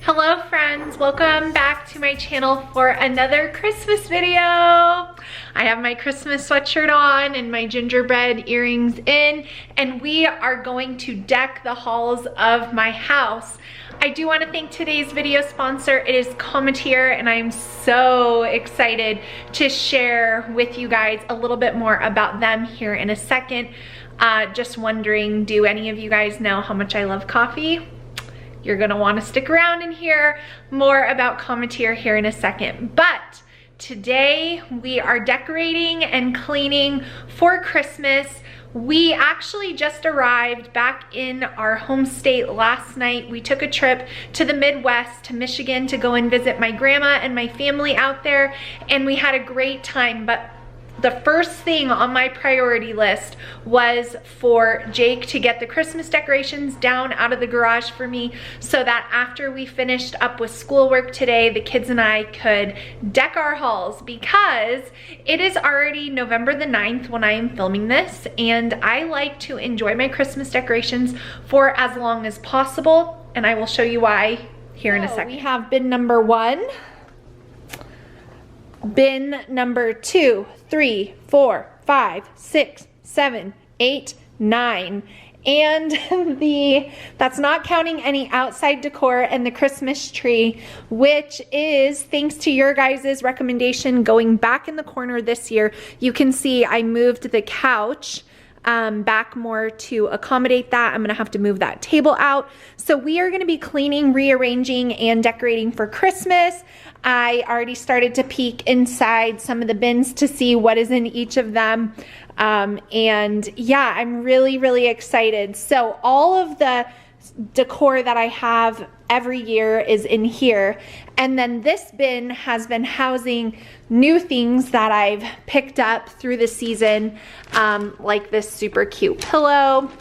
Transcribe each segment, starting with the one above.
Hello friends, welcome back to my channel for another Christmas video. I have my Christmas sweatshirt on and my gingerbread earrings in, and we are going to deck the halls of my house. I do want to thank today's video sponsor. It is Cometeer, and I'm so excited to share with you guys a little bit more about them here in a second. Just wondering, do any of you guys know how much I love coffee? You're gonna wanna stick around and hear more about Cometeer here in a second. But today we are decorating and cleaning for Christmas. We actually just arrived back in our home state last night. We took a trip to the Midwest, to Michigan, to go and visit my grandma and my family out there, and we had a great time. But the first thing on my priority list was for Jake to get the Christmas decorations down out of the garage for me, so that after we finished up with schoolwork today, the kids and I could deck our halls, because it is already November the 9th when I am filming this, and I like to enjoy my Christmas decorations for as long as possible, and I will show you why here in a second. We have bin number 1. Bin number 2, 3, 4, 5, 6, 7, 8, 9. And that's not counting any outside decor and the Christmas tree, which is thanks to your guys' recommendation going back in the corner this year. You can see I moved the couch back more to accommodate that. I'm gonna have to move that table out. So we are gonna be cleaning, rearranging, and decorating for Christmas. I already started to peek inside some of the bins to see what is in each of them. And yeah, I'm really excited. So all of the decor that I have every year is in here. And then this bin has been housing new things that I've picked up through the season, like this super cute pillow.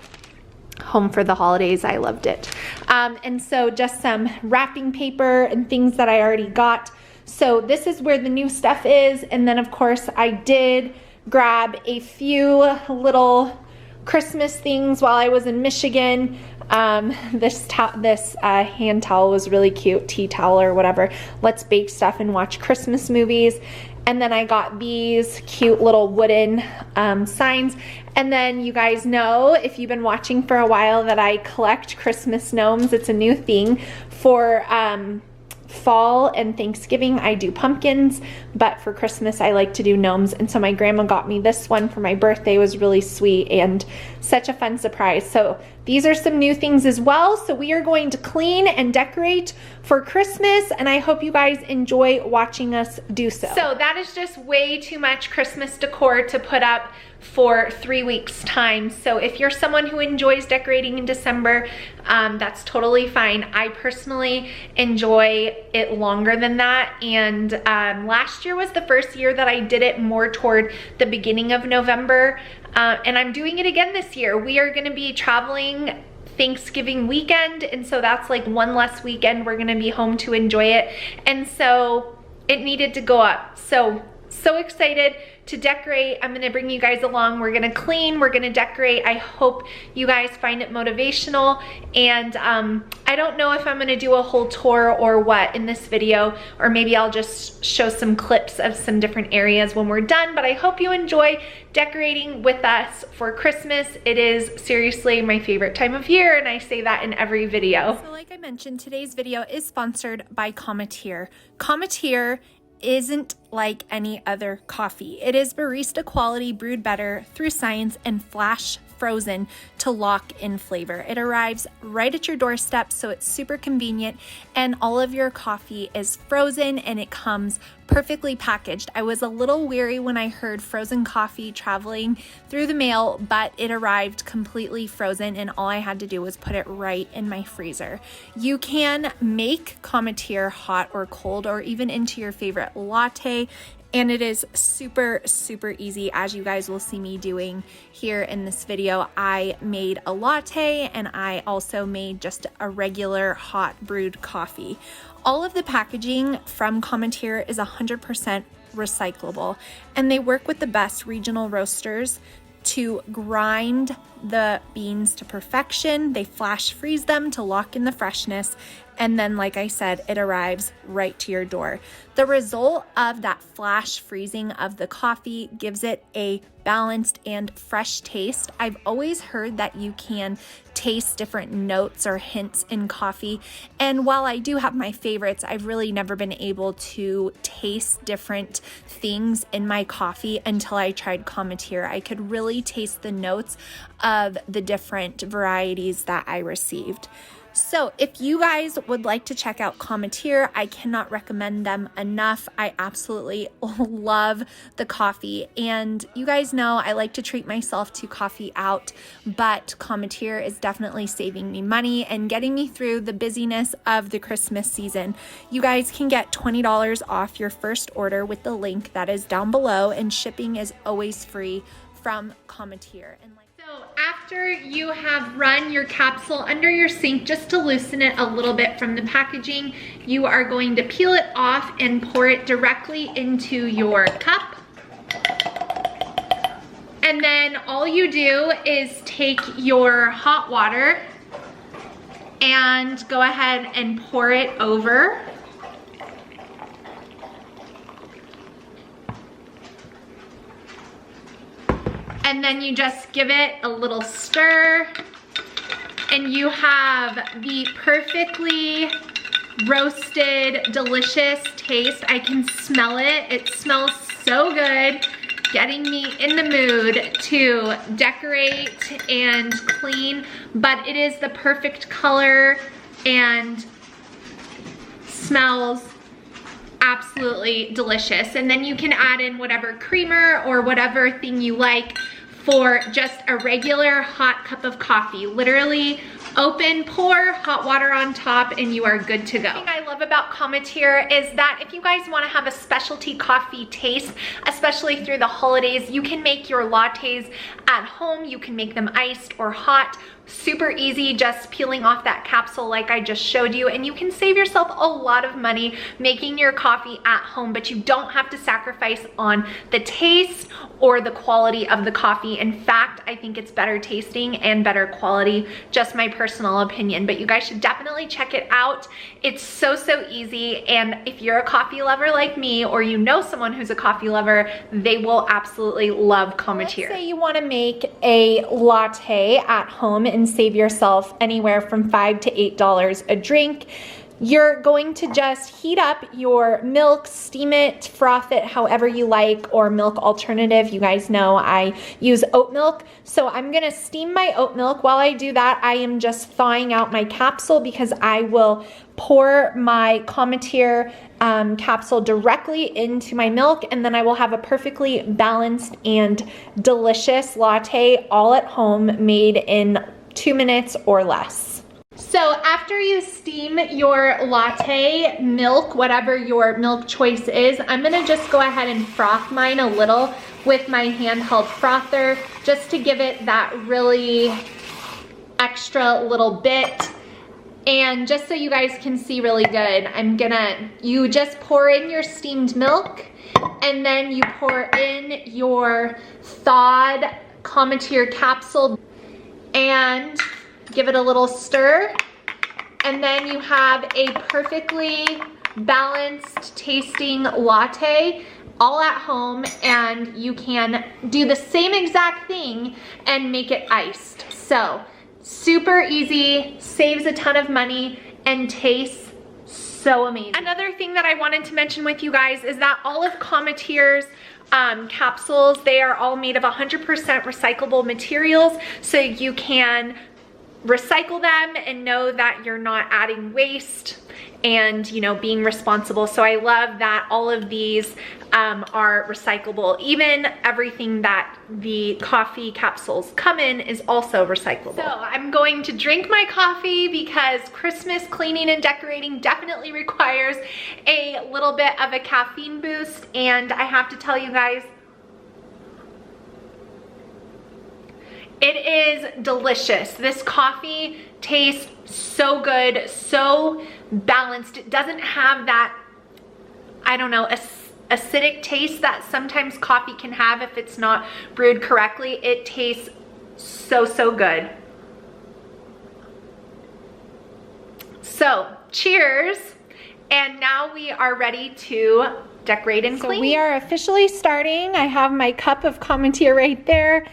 Home for the holidays, I loved it. And so just some wrapping paper and things that I already got. So this is where the new stuff is. And then of course I did grab a few little Christmas things while I was in Michigan. This hand towel was really cute, tea towel or whatever. Let's bake stuff and watch Christmas movies. And then I got these cute little wooden signs. And then you guys know, if you've been watching for a while, that I collect Christmas gnomes. It's a new thing for fall and Thanksgiving. I do pumpkins, but for Christmas I like to do gnomes. And so my grandma got me this one for my birthday. It was really sweet and such a fun surprise. So these are some new things as well. So we are going to clean and decorate for Christmas, and I hope you guys enjoy watching us do so. So that is just way too much Christmas decor to put up for 3 weeks time. So if you're someone who enjoys decorating in December, that's totally fine. I personally enjoy it longer than that, and last year was the first year that I did it more toward the beginning of November, and I'm doing it again this year. We are gonna be traveling Thanksgiving weekend, and so that's like one less weekend we're gonna be home to enjoy it, and so it needed to go up. So excited to decorate. I'm gonna bring you guys along. We're gonna clean, we're gonna decorate. I hope you guys find it motivational, and I don't know if I'm gonna do a whole tour or what in this video, or maybe I'll just show some clips of some different areas when we're done, but I hope you enjoy decorating with us for Christmas. It is seriously my favorite time of year, and I say that in every video. So like I mentioned, today's video is sponsored by Cometeer. Cometeer isn't like any other coffee. It is barista quality, brewed better through science, and flash frozen to lock in flavor. It arrives right at your doorstep, so it's super convenient, and all of your coffee is frozen and it comes perfectly packaged. I was a little weary when I heard frozen coffee traveling through the mail, but it arrived completely frozen, and all I had to do was put it right in my freezer. You can make Cometeer hot or cold, or even into your favorite latte, and it is super easy, as you guys will see me doing here in this video. I made a latte, and I also made just a regular hot brewed coffee. All of the packaging from Cometeer is 100% recyclable, and they work with the best regional roasters to grind the beans to perfection. They flash freeze them to lock in the freshness. And then, like I said, it arrives right to your door. The result of that flash freezing of the coffee gives it a balanced and fresh taste. I've always heard that you can taste different notes or hints in coffee. And while I do have my favorites, I've really never been able to taste different things in my coffee until I tried Cometeer. I could really taste the notes of the different varieties that I received. So if you guys would like to check out Cometeer, I cannot recommend them enough. I absolutely love the coffee, and you guys know I like to treat myself to coffee out, but Cometeer is definitely saving me money and getting me through the busyness of the Christmas season. You guys can get $20 off your first order with the link that is down below, and shipping is always free from Cometeer. So after you have run your capsule under your sink just to loosen it a little bit from the packaging, you are going to peel it off and pour it directly into your cup. And then all you do is take your hot water and go ahead and pour it over. And then you just give it a little stir, and you have the perfectly roasted, delicious taste. I can smell it. It smells so good, getting me in the mood to decorate and clean, but it is the perfect color and smells absolutely delicious. And then you can add in whatever creamer or whatever thing you like for just a regular hot cup of coffee. Literally open, pour hot water on top, and you are good to go. The thing I love about Cometeer is that if you guys want to have a specialty coffee taste, especially through the holidays, you can make your lattes at home. You can make them iced or hot. Super easy, just peeling off that capsule like I just showed you, and you can save yourself a lot of money making your coffee at home, but you don't have to sacrifice on the taste or the quality of the coffee. In fact, I think it's better tasting and better quality, just my personal opinion, but you guys should definitely check it out. It's so easy, and if you're a coffee lover like me, or you know someone who's a coffee lover, they will absolutely love Cometeer. Let's say you want to make a latte at home and save yourself anywhere from $5 to $8 a drink. You're going to just heat up your milk, steam it, froth it however you like, or milk alternative. You guys know I use oat milk. So I'm gonna steam my oat milk. While I do that, I am just thawing out my capsule because I will pour my Cometeer capsule directly into my milk, and then I will have a perfectly balanced and delicious latte all at home, made in 2 minutes or less. So after you steam your latte milk, whatever your milk choice is, I'm gonna just go ahead and froth mine a little with my handheld frother, just to give it that really extra little bit. And just so you guys can see really good, you just pour in your steamed milk, and then you pour in your thawed Cometeer capsule and give it a little stir, and then you have a perfectly balanced tasting latte all at home, and you can do the same exact thing and make it iced. So super easy, saves a ton of money, and tastes so amazing. Another thing that I wanted to mention with you guys is that all of Cometeer's capsules, they are all made of 100% recyclable materials, so you can recycle them and know that you're not adding waste and, you know, being responsible. So I love that all of these are recyclable. Even everything that the coffee capsules come in is also recyclable. So I'm going to drink my coffee because Christmas cleaning and decorating definitely requires a little bit of a caffeine boost, and I have to tell you guys, it is delicious. This coffee tastes so good, so balanced. It doesn't have that, I don't know, acidic taste that sometimes coffee can have if it's not brewed correctly. It tastes so, so good. So, cheers. And now we are ready to decorate and clean. So we are officially starting. I have my cup of Cometeer right there,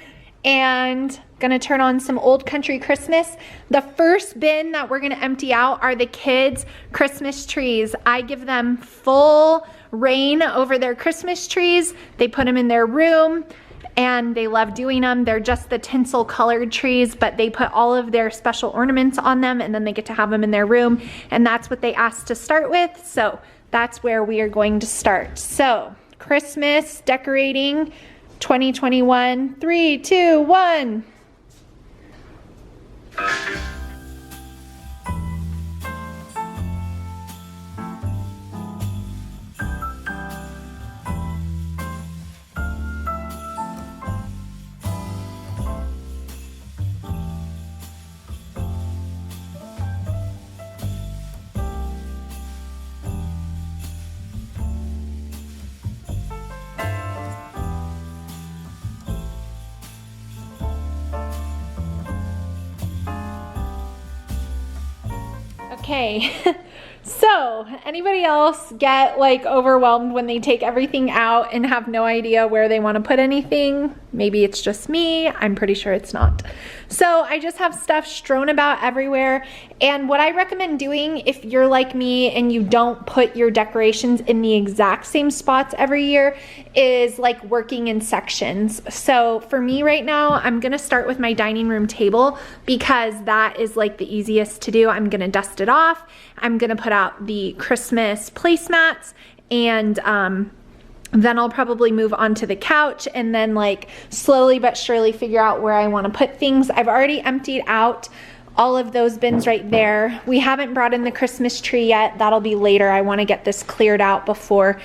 and gonna turn on some Old Country Christmas. The first bin that we're gonna empty out are the kids' Christmas trees. I give them full reign over their Christmas trees. They put them in their room and they love doing them. They're just the tinsel colored trees, but they put all of their special ornaments on them, and then they get to have them in their room, and that's what they asked to start with. So that's where we are going to start. So Christmas decorating 2021, 3, 2, 1. Okay, so anybody else get like overwhelmed when they take everything out and have no idea where they want to put anything? Maybe it's just me. I'm pretty sure it's not. So I just have stuff strewn about everywhere, and what I recommend doing if you're like me and you don't put your decorations in the exact same spots every year is like working in sections. So for me right now, I'm gonna start with my dining room table because that is like the easiest to do. I'm gonna dust it off. I'm gonna put out the Christmas placemats, and then I'll probably move on to the couch and then like slowly but surely figure out where I want to put things. I've already emptied out all of those bins right there. We haven't brought in the Christmas tree yet. That'll be later. I want to get this cleared out before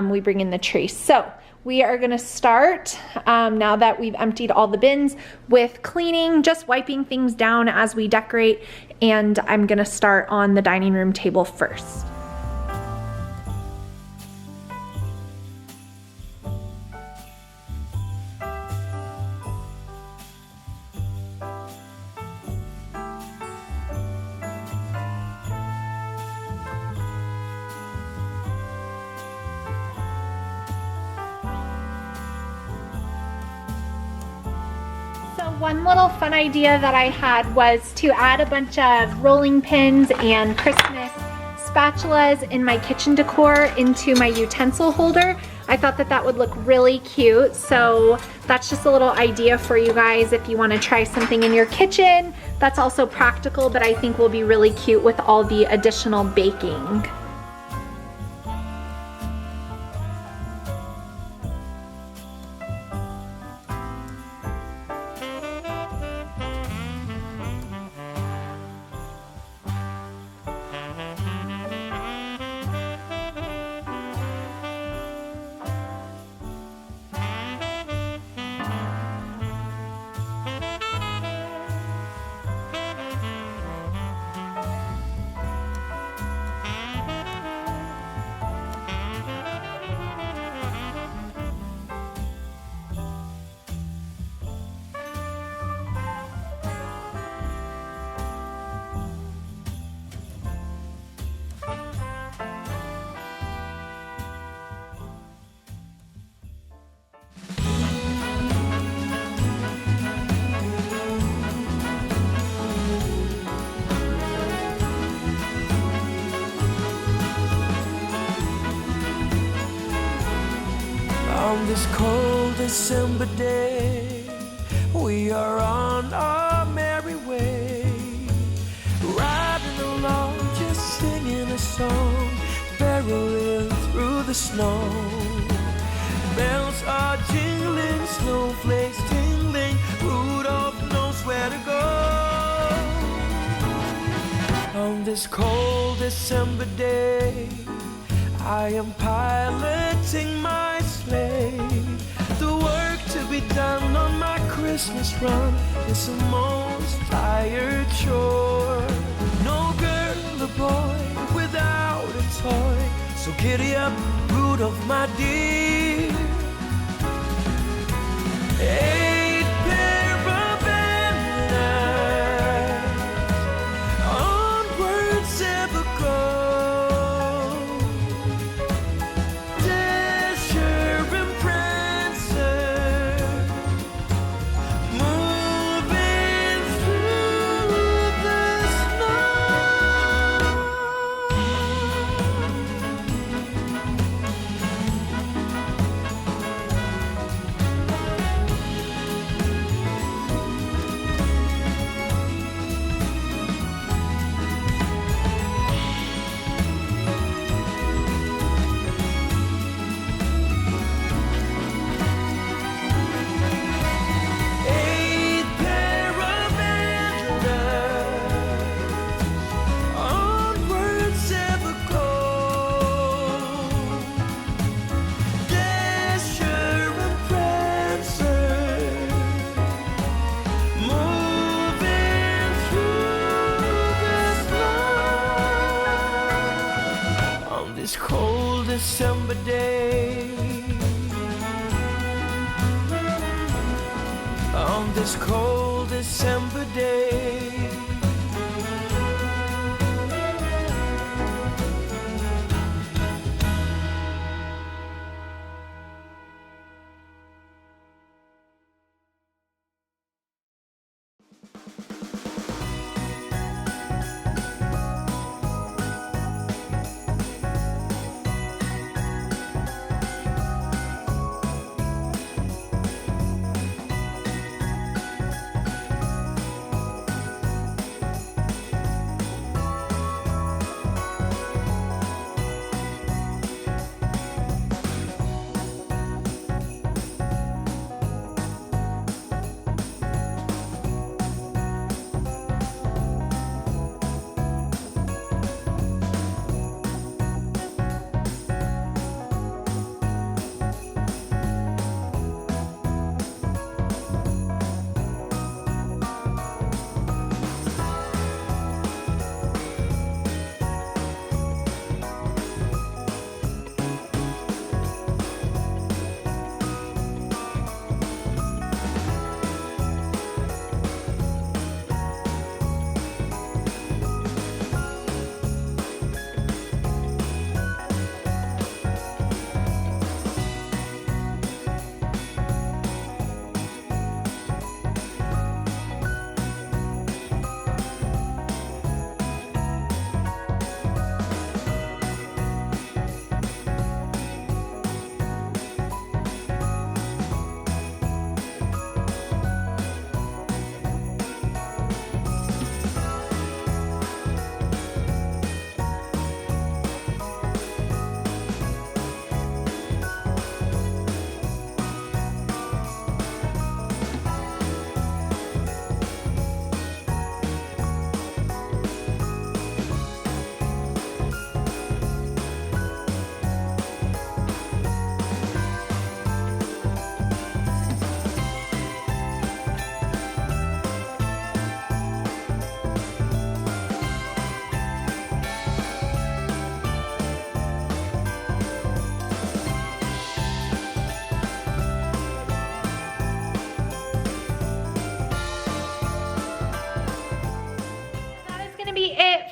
we bring in the tree. So we are going to start now that we've emptied all the bins with cleaning, just wiping things down as we decorate. And I'm going to start on the dining room table first. One little fun idea that I had was to add a bunch of rolling pins and Christmas spatulas in my kitchen decor into my utensil holder. I thought that that would look really cute, so that's just a little idea for you guys if you want to try something in your kitchen. That's also practical, but I think will be really cute with all the additional baking. On this cold December day, we are on our merry way, riding along, just singing a song, barreling through the snow. Bells are jingling, snowflakes tingling, Rudolph knows where to go. On this cold December day, I am piloting my sleigh. The work to be done on my Christmas run is the most tired chore. No girl or boy without a toy, so giddy up, Rudolph. foot of my dear. 8 pair of antlers, onwards ever go. Dasher and Prancer, moving through the snow. Eight pair of antlers, onwards ever go. Dasher and Prancer, moving through the snow. On this cold December day, on this cold December day.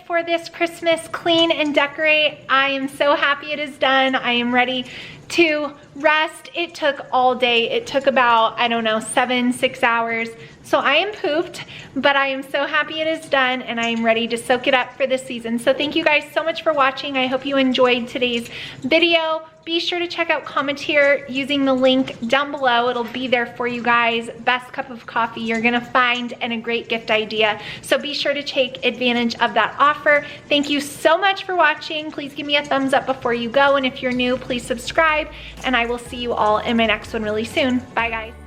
For this Christmas clean and decorate. I am so happy it is done. I am ready to rest. It took all day. It took about, I don't know, 6 hours. So I am pooped, but I am so happy it is done and I am ready to soak it up for this season. So thank you guys so much for watching. I hope you enjoyed today's video. Be sure to check out Commenteer using the link down below. It'll be there for you guys. Best cup of coffee you're gonna find and a great gift idea. So be sure to take advantage of that offer. Thank you so much for watching. Please give me a thumbs up before you go. And if you're new, please subscribe. And I will see you all in my next one really soon. Bye guys.